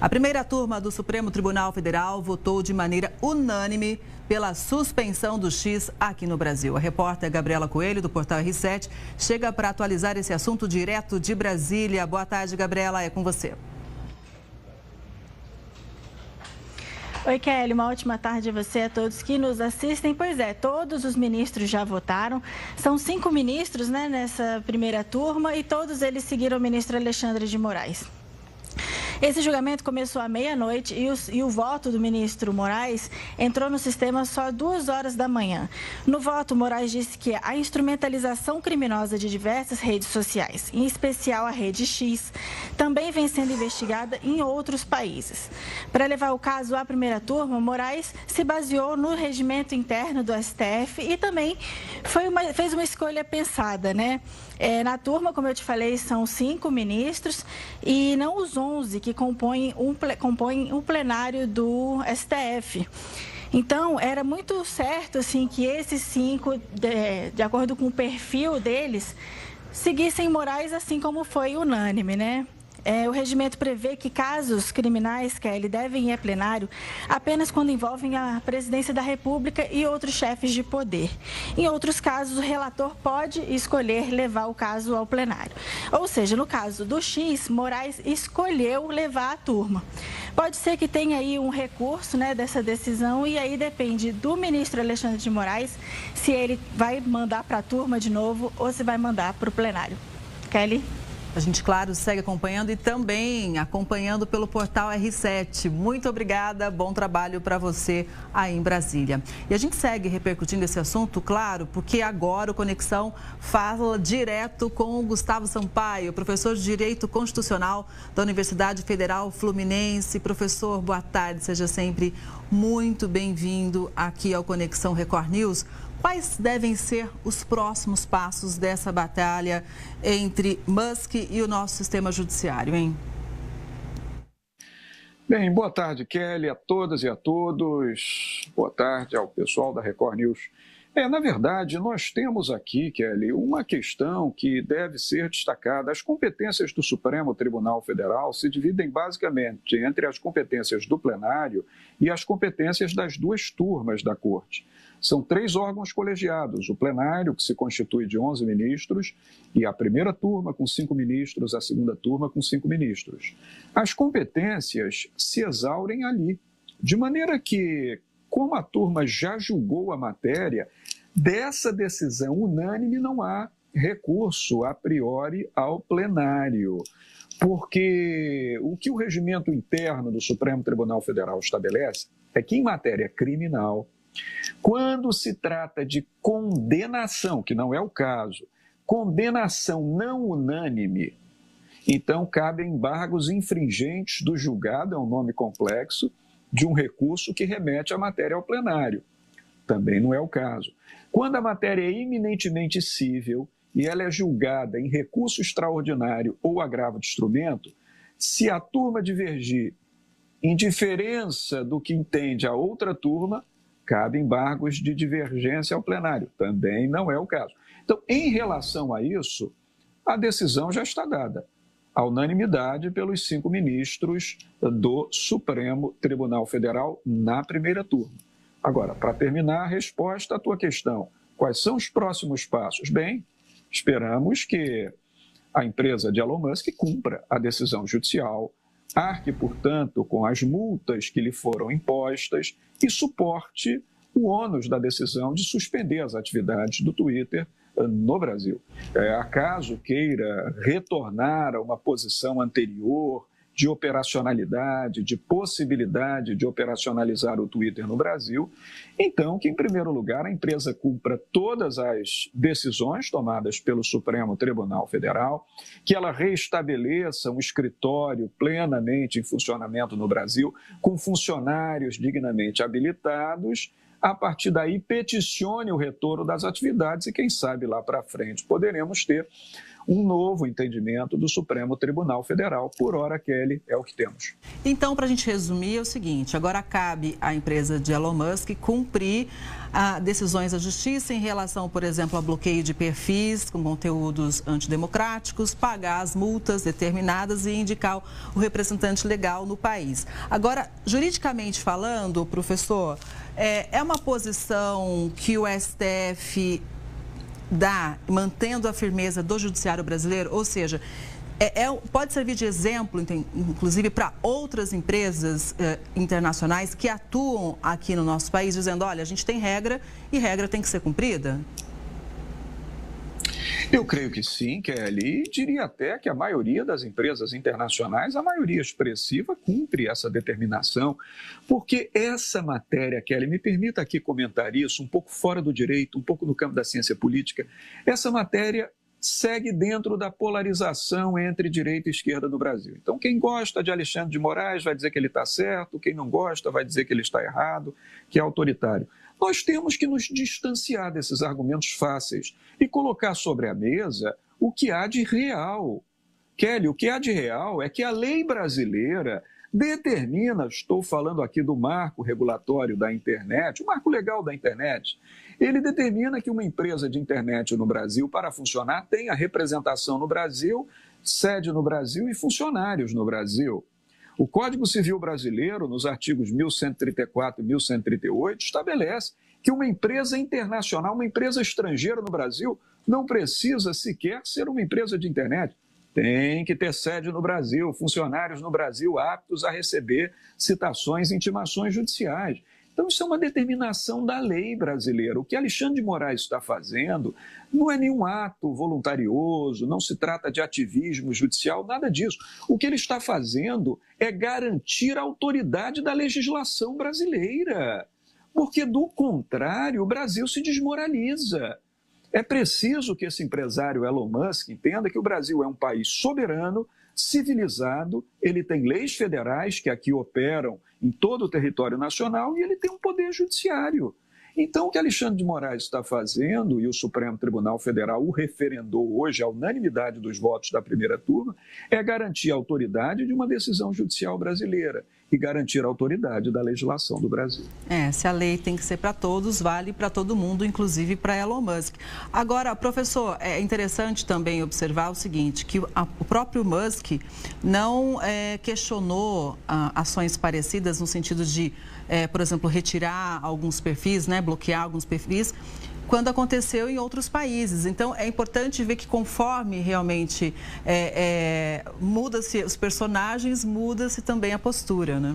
A primeira turma do Supremo Tribunal Federal votou de maneira unânime pela suspensão do X aqui no Brasil. A repórter Gabriela Coelho, do portal R7, chega para atualizar esse assunto direto de Brasília. Boa tarde, Gabriela, é com você. Oi, Kelly, uma ótima tarde a você e a todos que nos assistem. Pois é, todos os ministros já votaram. São 5 ministros, nessa primeira turma e todos eles seguiram o ministro Alexandre de Moraes. Esse julgamento começou à meia-noite e o voto do ministro Moraes entrou no sistema só às 2 horas da manhã. No voto, Moraes disse que a instrumentalização criminosa de diversas redes sociais, em especial a rede X, também vem sendo investigada em outros países. Para levar o caso à primeira turma, Moraes se baseou no regimento interno do STF e também fez uma escolha pensada, Na turma, como eu te falei, são 5 ministros e não os 11 que compõem o plenário do STF. Então, era muito certo que esses 5, de acordo com o perfil deles, seguissem Moraes, assim como foi unânime, O regimento prevê que casos criminais, Kelly, devem ir a plenário apenas quando envolvem a presidência da República e outros chefes de poder. Em outros casos, o relator pode escolher levar o caso ao plenário. Ou seja, no caso do X, Moraes escolheu levar a turma. Pode ser que tenha aí um recurso dessa decisão e aí depende do ministro Alexandre de Moraes se ele vai mandar para a turma de novo ou se vai mandar para o plenário. Kelly? A gente, claro, segue acompanhando e também acompanhando pelo portal R7. Muito obrigada, bom trabalho para você aí em Brasília. E a gente segue repercutindo esse assunto, claro, porque agora o Conexão fala direto com o Gustavo Sampaio, professor de Direito Constitucional da Universidade Federal Fluminense. Professor, boa tarde, seja sempre muito bem-vindo aqui ao Conexão Record News. Quais devem ser os próximos passos dessa batalha entre Musk e o nosso sistema judiciário, hein? Bem, boa tarde, Kelly, a todas e a todos. Boa tarde ao pessoal da Record News. Na verdade, nós temos aqui, Kelly, uma questão que deve ser destacada. As competências do Supremo Tribunal Federal se dividem basicamente entre as competências do plenário e as competências das 2 turmas da Corte. São 3 órgãos colegiados, o plenário, que se constitui de 11 ministros, e a primeira turma com 5 ministros, a segunda turma com 5 ministros. As competências se exaurem ali, de maneira que, como a turma já julgou a matéria, dessa decisão unânime não há recurso a priori ao plenário, porque o que o regimento interno do Supremo Tribunal Federal estabelece é que em matéria criminal, quando se trata de condenação, que não é o caso, condenação não unânime, então cabem embargos infringentes do julgado, é um nome complexo, de um recurso que remete a matéria ao plenário. Também não é o caso. Quando a matéria é eminentemente cível e ela é julgada em recurso extraordinário ou agravo de instrumento, se a turma divergir em diferença do que entende a outra turma, cabe embargos de divergência ao plenário. Também não é o caso. Então, em relação a isso, a decisão já está dada. A unanimidade pelos 5 ministros do Supremo Tribunal Federal na primeira turma. Agora, para terminar a resposta à tua questão, quais são os próximos passos? Bem, esperamos que a empresa de Elon Musk cumpra a decisão judicial, arque, portanto, com as multas que lhe foram impostas e suporte o ônus da decisão de suspender as atividades do Twitter no Brasil. Acaso queira retornar a uma posição anterior de operacionalidade, de possibilidade de operacionalizar o Twitter no Brasil, então que, em primeiro lugar, a empresa cumpra todas as decisões tomadas pelo Supremo Tribunal Federal, que ela reestabeleça um escritório plenamente em funcionamento no Brasil, com funcionários dignamente habilitados, a partir daí peticione o retorno das atividades e, quem sabe, lá para frente poderemos ter um novo entendimento do Supremo Tribunal Federal. Por hora, Kelly, é o que temos. Então, para a gente resumir, é o seguinte: agora cabe à empresa de Elon Musk cumprir decisões da Justiça em relação, por exemplo, ao bloqueio de perfis com conteúdos antidemocráticos, pagar as multas determinadas e indicar o representante legal no país. Agora, juridicamente falando, professor, é uma posição que o STF dá, mantendo a firmeza do judiciário brasileiro, ou seja, pode servir de exemplo, inclusive, para outras empresas internacionais que atuam aqui no nosso país, dizendo, olha, a gente tem regra e regra tem que ser cumprida? Eu creio que sim, Kelly, e diria até que a maioria das empresas internacionais, a maioria expressiva, cumpre essa determinação, porque essa matéria, Kelly, me permita aqui comentar isso, um pouco fora do direito, um pouco no campo da ciência política, essa matéria segue dentro da polarização entre direita e esquerda no Brasil. Então, quem gosta de Alexandre de Moraes vai dizer que ele está certo, quem não gosta vai dizer que ele está errado, que é autoritário. Nós temos que nos distanciar desses argumentos fáceis e colocar sobre a mesa o que há de real. Kelly, o que há de real é que a lei brasileira determina, estou falando aqui do marco regulatório da internet, o marco legal da internet, ele determina que uma empresa de internet no Brasil, para funcionar, tenha representação no Brasil, sede no Brasil e funcionários no Brasil. O Código Civil Brasileiro, nos artigos 1134 e 1138, estabelece que uma empresa internacional, uma empresa estrangeira no Brasil, não precisa sequer ser uma empresa de internet. Tem que ter sede no Brasil, funcionários no Brasil aptos a receber citações e intimações judiciais. Então, isso é uma determinação da lei brasileira. O que Alexandre de Moraes está fazendo não é nenhum ato voluntarioso, não se trata de ativismo judicial, nada disso. O que ele está fazendo é garantir a autoridade da legislação brasileira, porque, do contrário, o Brasil se desmoraliza. É preciso que esse empresário Elon Musk entenda que o Brasil é um país soberano, civilizado, ele tem leis federais que aqui operam em todo o território nacional e ele tem um poder judiciário. Então, o que Alexandre de Moraes está fazendo, e o Supremo Tribunal Federal o referendou hoje, a unanimidade dos votos da primeira turma, é garantir a autoridade de uma decisão judicial brasileira e garantir a autoridade da legislação do Brasil. Se a lei tem que ser para todos, vale para todo mundo, inclusive para Elon Musk. Agora, professor, é interessante também observar o seguinte, que o próprio Musk não questionou ações parecidas no sentido de, por exemplo, retirar alguns perfis, bloquear alguns perfis, quando aconteceu em outros países. Então, é importante ver que conforme realmente muda-se os personagens, muda-se também a postura, né?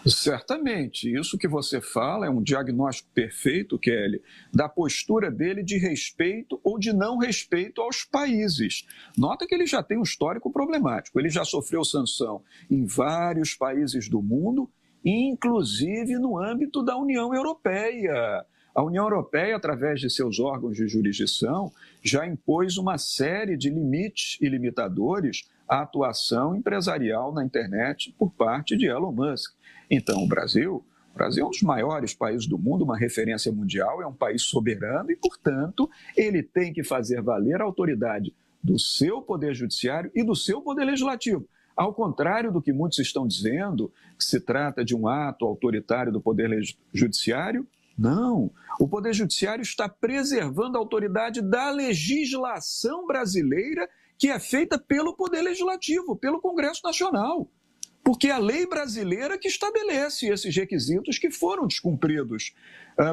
Certamente. Isso que você fala é um diagnóstico perfeito, Kelly, da postura dele de respeito ou de não respeito aos países. Nota que ele já tem um histórico problemático. Ele já sofreu sanção em vários países do mundo, inclusive no âmbito da União Europeia. A União Europeia, através de seus órgãos de jurisdição, já impôs uma série de limites e limitadores à atuação empresarial na internet por parte de Elon Musk. Então, o Brasil é um dos maiores países do mundo, uma referência mundial, é um país soberano e, portanto, ele tem que fazer valer a autoridade do seu poder judiciário e do seu poder legislativo. Ao contrário do que muitos estão dizendo, que se trata de um ato autoritário do poder judiciário, não. O Poder Judiciário está preservando a autoridade da legislação brasileira, que é feita pelo Poder Legislativo, pelo Congresso Nacional. Porque é a lei brasileira que estabelece esses requisitos que foram descumpridos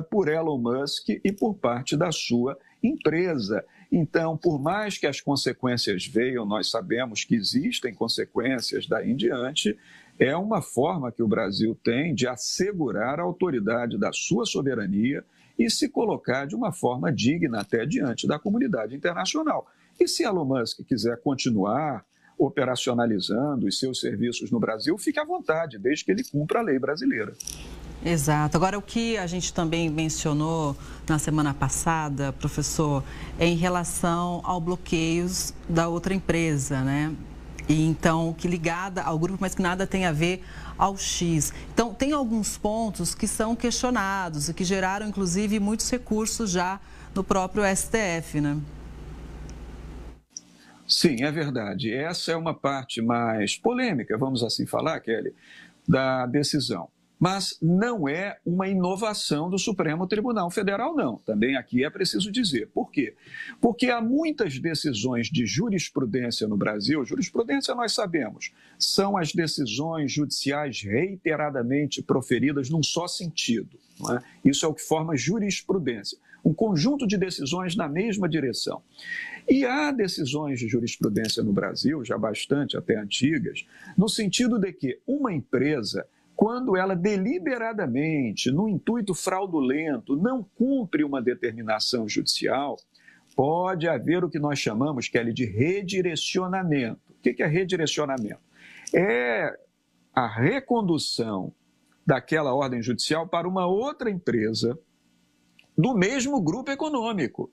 por Elon Musk e por parte da sua empresa. Então, por mais que as consequências venham, nós sabemos que existem consequências daí em diante, é uma forma que o Brasil tem de assegurar a autoridade da sua soberania e se colocar de uma forma digna até diante da comunidade internacional. E se Elon Musk quiser continuar operacionalizando os seus serviços no Brasil, fique à vontade, desde que ele cumpra a lei brasileira. Exato. Agora, o que a gente também mencionou na semana passada, professor, é em relação ao bloqueios da outra empresa, né? E então, que ligada ao grupo, mas que nada tem a ver ao X. Então, tem alguns pontos que são questionados e que geraram, inclusive, muitos recursos já no próprio STF, né? Sim, é verdade. Essa é uma parte mais polêmica, vamos assim falar, Kelly, da decisão. Mas não é uma inovação do Supremo Tribunal Federal, não. Também aqui é preciso dizer. Por quê? Porque há muitas decisões de jurisprudência no Brasil. Jurisprudência, nós sabemos, são as decisões judiciais reiteradamente proferidas num só sentido. Não é? Isso é o que forma jurisprudência. Um conjunto de decisões na mesma direção. E há decisões de jurisprudência no Brasil, já bastante até antigas, no sentido de que uma empresa, quando ela deliberadamente, no intuito fraudulento, não cumpre uma determinação judicial, pode haver o que nós chamamos, Kelly, de redirecionamento. O que é redirecionamento? É a recondução daquela ordem judicial para uma outra empresa do mesmo grupo econômico.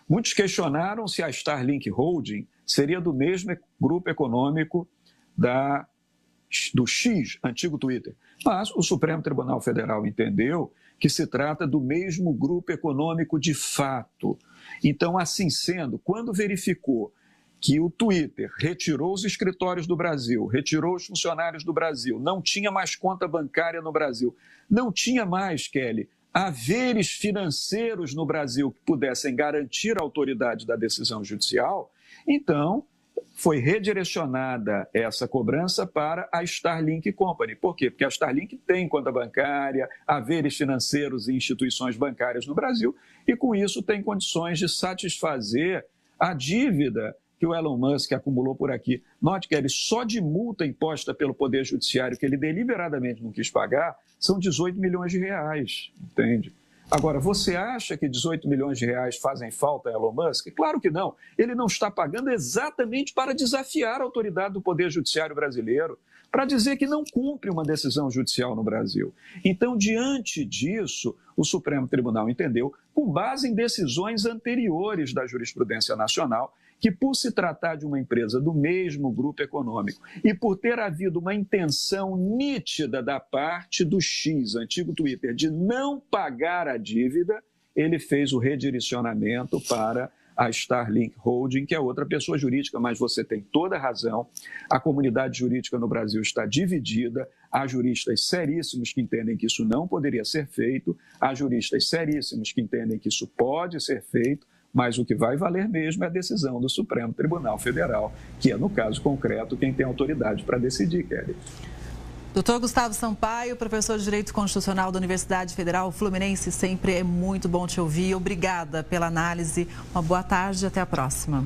Muitos questionaram se a Starlink Holding seria do mesmo grupo econômico do X, antigo Twitter. Mas o Supremo Tribunal Federal entendeu que se trata do mesmo grupo econômico de fato. Então, assim sendo, quando verificou que o Twitter retirou os escritórios do Brasil, retirou os funcionários do Brasil, não tinha mais conta bancária no Brasil, não tinha mais, Kelly, haveres financeiros no Brasil que pudessem garantir a autoridade da decisão judicial, então foi redirecionada essa cobrança para a Starlink Company. Por quê? Porque a Starlink tem conta bancária, haveres financeiros e instituições bancárias no Brasil e, com isso, tem condições de satisfazer a dívida que o Elon Musk acumulou por aqui. Note que ele só de multa imposta pelo Poder Judiciário, que ele deliberadamente não quis pagar, são 18 milhões de reais, entende? Agora, você acha que 18 milhões de reais fazem falta a Elon Musk? Claro que não. Ele não está pagando exatamente para desafiar a autoridade do Poder Judiciário brasileiro, para dizer que não cumpre uma decisão judicial no Brasil. Então, diante disso, o Supremo Tribunal entendeu, com base em decisões anteriores da jurisprudência nacional, que por se tratar de uma empresa do mesmo grupo econômico e por ter havido uma intenção nítida da parte do X, antigo Twitter, de não pagar a dívida, ele fez o redirecionamento para a Starlink Holding, que é outra pessoa jurídica, mas você tem toda a razão. A comunidade jurídica no Brasil está dividida, há juristas seríssimos que entendem que isso não poderia ser feito, há juristas seríssimos que entendem que isso pode ser feito, mas o que vai valer mesmo é a decisão do Supremo Tribunal Federal, que é, no caso concreto, quem tem autoridade para decidir, Kelly. Doutor Gustavo Sampaio, professor de Direito Constitucional da Universidade Federal Fluminense, sempre é muito bom te ouvir. Obrigada pela análise. Uma boa tarde e até a próxima.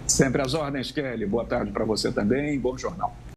Sempre às ordens, Kelly. Boa tarde para você também. Bom jornal.